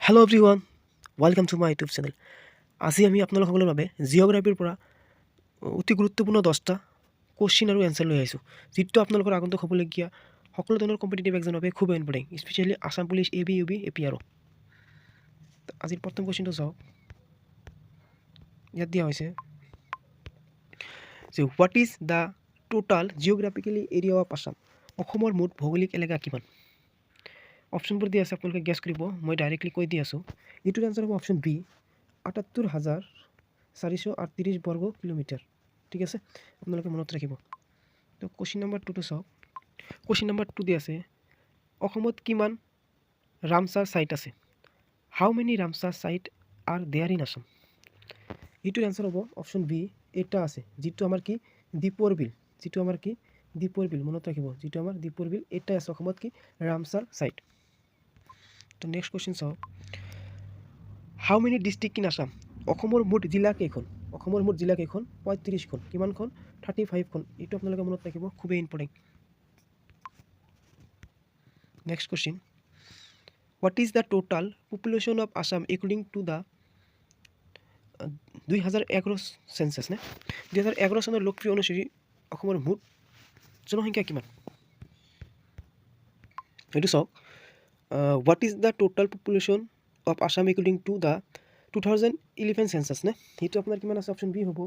Hello' everyone, welcome to my YouTube channel. আজি আমি আপোনালোকসকলৰ বাবে জিঅ'গ্ৰাফীৰ পৰা অতি গুৰুত্বপূৰ্ণ 10টা কুৱেশ্যন আৰু এনচাৰ লৈ আহিছোঁ, যিটো আপোনালোকৰ আগন্তুক হ'বলগীয়া সকলো ধৰণৰ কম্পিটিটিভ এক্সামৰ বাবে খুব important, specially Assam police, AB, UB, APR। আজিৰ প্ৰথম কুৱেশ্যনটো চাওক। ইয়াত দিয়া হৈছে যে what is the total geographically area of Assam? অসমৰ মুঠ ভৌগোলিক এলেকা কিমান? অপশ্যনবোৰ দি আছে, আপোনালোকে গেছ কৰিব। মই ডাইৰেক্টলি কৈ দি আছোঁ। এইটোৰ এনচাৰ হ'ব অপশ্যন বি, ৭৮,৪৩৮ বৰ্গ কিলোমিটাৰ। ঠিক আছে, আপোনালোকে মনত ৰাখিব। তো কুৱেশ্যন নম্বৰ 2টো চাওক। কুৱেশ্যন নম্বৰ 2 দি আছে, অসমত কিমান ৰামচাৰ ছাইট আছে? How many Ramsar site are there in Assam? এইটোৰ এনচাৰ হ'ব অপশ্যন বি, এটা আছে, যিটো আমাৰ কি দীপৰ বিল। যিটো আমাৰ কি দীপৰ বিল, মনত ৰাখিব। যিটো আমাৰ দীপৰ বিল, এটাই আছে অসমত কি ৰামচাৰ ছাইট। তো নেক্সট কুৱেশ্যন চাওক। হাউ মেনি ডিষ্ট্ৰিক্ট ইন আছাম? অসমৰ মুঠ জিলা কেইখন? অসমৰ মুঠ জিলা কেইখন? 35খন। কিমানখন? 35খন। এইটো আপোনালোকে মনত ৰাখিব, খুবেই important. Next question, what is the total population of Assam according to the 2011 census নে 2011 চনৰ লোকপ্ৰিয় অনুসৰি অসমৰ মুঠ জনসংখ্যা কিমান? এইটো চাওক। What is the total population of Assam according to the 2011 census নে সেইটো আপোনাৰ কিমান আছে? অপশ্যন বি হ'ব।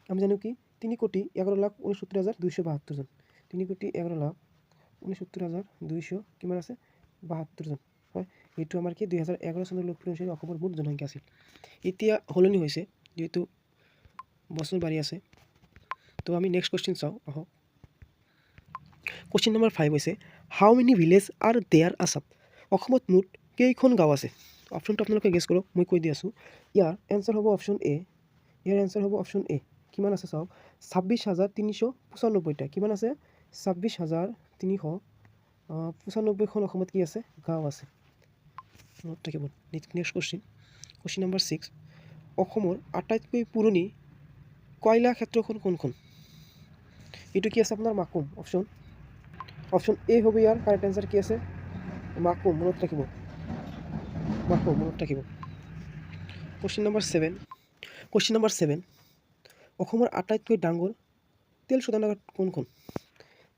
আমি জানো কি 3,11,69,272 জন। 3,11,69,200 কিমান আছে? 72 জন। হয়, এইটো আমাৰ কি 2011 চনৰ লোকপ্ৰিয় অনুসৰি অসমৰ মুঠ জনসংখ্যা আছিল। এতিয়া সলনি হৈছে, যিহেতু বছৰ বাঢ়ি আছে। তো আমি নেক্সট কুৱেশ্যন চাওঁ আহক। কুৱেশ্যন নম্বৰ 5 হৈছে, how many village are there Assam? অসমত মুঠ কেইখন গাঁও আছে? অপশ্যনটো আপোনালোকে গেছ কৰক, মই কৈ দি আছোঁ। ইয়াৰ এনচাৰ হ'ব অপশ্যন এ। ইয়াৰ এনচাৰ হ'ব অপশ্যন এ। কিমান আছে চাওক, 26,395টা। কিমান আছে? 26,395খন অসমত কি আছে? গাঁও আছে। মনত থাকিব। নেক্সট কুৱেশ্যন, কুৱেশ্যন নম্বৰ 6, অসমৰ আটাইতকৈ পুৰণি কয়লা ক্ষেত্ৰখন কোনখন? এইটো কি আছে আপোনাৰ? মাকুম। অপশ্যন এ হ'ব ইয়াৰ কাৰেক্ট এনচাৰ। কি আছে? মাকুম। মনত ৰাখিব, মাকুম মনত ৰাখিব। কুৱেশ্যন নম্বৰ 7, অসমৰ আটাইতকৈ ডাঙৰ তেল শোধনাগাৰ কোনখন?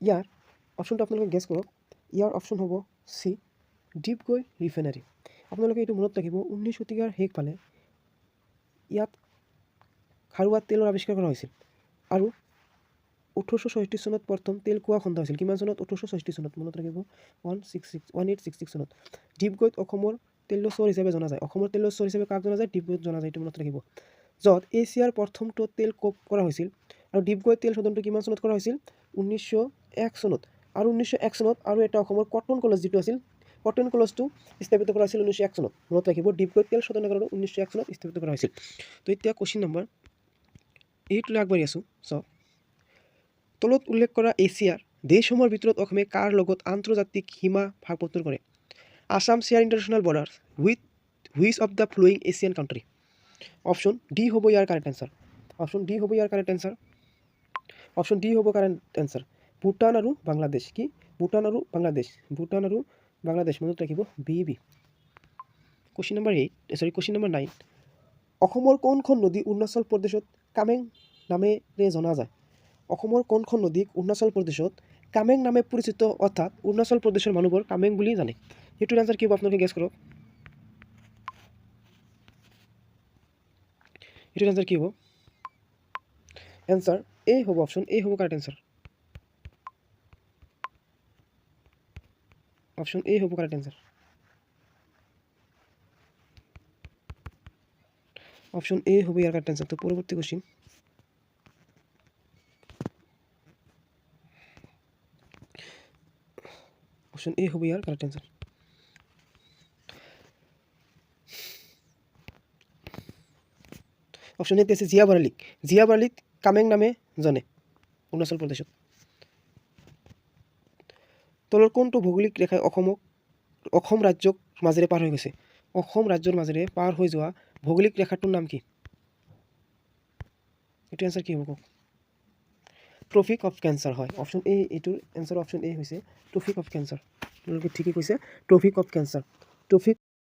ইয়াৰ অপশ্যনটো আপোনালোকে গেছ কৰক। ইয়াৰ অপশ্যন হ'ব চি, ডিপগৈ ৰিফাইনাৰী। আপোনালোকে এইটো মনত ৰাখিব, 19 শতিকাৰ শেষ ফালে ইয়াত খাৰুৱা তেলৰ আৱিষ্কাৰ কৰা হৈছিল আৰু 1836 চনত প্ৰথম তেল কুঁৱা খন্দা হৈছিল। কিমান চনত? 1836 চনত। মনত ৰাখিব, 1866 চনত। ডিপগৈত অসমৰ তেলৰ চৰ হিচাপে জনা যায়। অসমৰ তেলৰ চৰ হিচাপে কাক জনা যায়? ডিপগৈত জনা যায়। এইটো মনত ৰাখিব। য'ত এছিয়াৰ প্ৰথমটো তেল কোপ কৰা হৈছিল। আৰু ডিপগৈ তেল শোধনটো কিমান চনত কৰা হৈছিল? 1901 চনত। আৰু 1901 চনত আৰু এটা অসমৰ কটন কলেজ যিটো আছিল, কটন কলেজটো স্থাপিত কৰা হৈছিল 1901 চনত। মনত ৰাখিব, ডিপগৈ তেল শোধনাগাৰটো 1901 চনত স্থাপিত কৰা হৈছিল। তো এতিয়া কুৱেশ্যন নম্বৰ 8 লৈ আগবাঢ়ি আছোঁ। চাওক, তলত উল্লেখ কৰা এছিয়াৰ দেশসমূহৰ ভিতৰত অসমে কাৰ লগত আন্তৰ্জাতিক সীমা ভাগবতৰা কৰে? Assam share international border with which of the following Asian country? Option D হ'ব ইয়াৰ কাৰেক্ট এনচাৰ। অপশ্যন ডি হ'ব ইয়াৰ কাৰেক্ট এনচাৰ। অপশ্যন ডি হ'ব কাৰেক্ট এনচাৰ। ভূটান আৰু বাংলাদেশ। কি? ভূটান আৰু বাংলাদেশ। ভূটান আৰু বাংলাদেশ। মনত ৰাখিব, বি। কুৱেশ্যন নম্বৰ 9, অসমৰ কোনখন নদী অৰুণাচল প্ৰদেশত কামেং নামেৰে জনা যায়? অসমৰ কোনখন নদীক অৰুণাচল প্ৰদেশত কামেং নামে পৰিচিত, অৰ্থাৎ অৰুণাচল প্ৰদেশৰ মানুহবোৰ কামেং বুলি জানে? সেইটোৰ এনচাৰ কি হ'ব? আপোনালোকে গেছ কৰক। এইটোৰ এনচাৰ কি হ'ব? এনচাৰ এ হ'ব। অপশ্যন এ হ'ব কাৰেক্ট এনচাৰ। অপশ্যন এ হ'ব কাৰেক্ট এনচাৰ। অপশ্যন এ হ'ব ইয়াৰ কাৰেক্ট এনচাৰ। তো পৰৱৰ্তী কুৱেশ্যন, অপশ্যন এ হ'ব ইয়াৰ কাৰেক্ট এনচাৰ। অপশ্যন এতে আছে জিয়া বাৰ্লিক। জিয়া বাৰ্লিক কামেং নামে জানে অৰুণাচল প্ৰদেশত। তলৰ কোনটো ভৌগোলিক ৰেখাই অসম ৰাজ্যক মাজেৰে পাৰ হৈ গৈছে? অসম ৰাজ্যৰ মাজেৰে পাৰ হৈ যোৱা ভৌগোলিক ৰেখাটোৰ নাম কি? এইটো এনচাৰ কি হ'ব কওক? ট্ৰপিক অফ কেঞ্চাৰ হয়। অপশ্যন এ, এইটোৰ এনচাৰ অপশ্যন এ হৈছে ট্ৰপিক অফ কেঞ্চাৰ। আপোনালোকে ঠিকেই কৈছে, ট্ৰপিক অফ কেঞ্চাৰ। ট্ৰপিক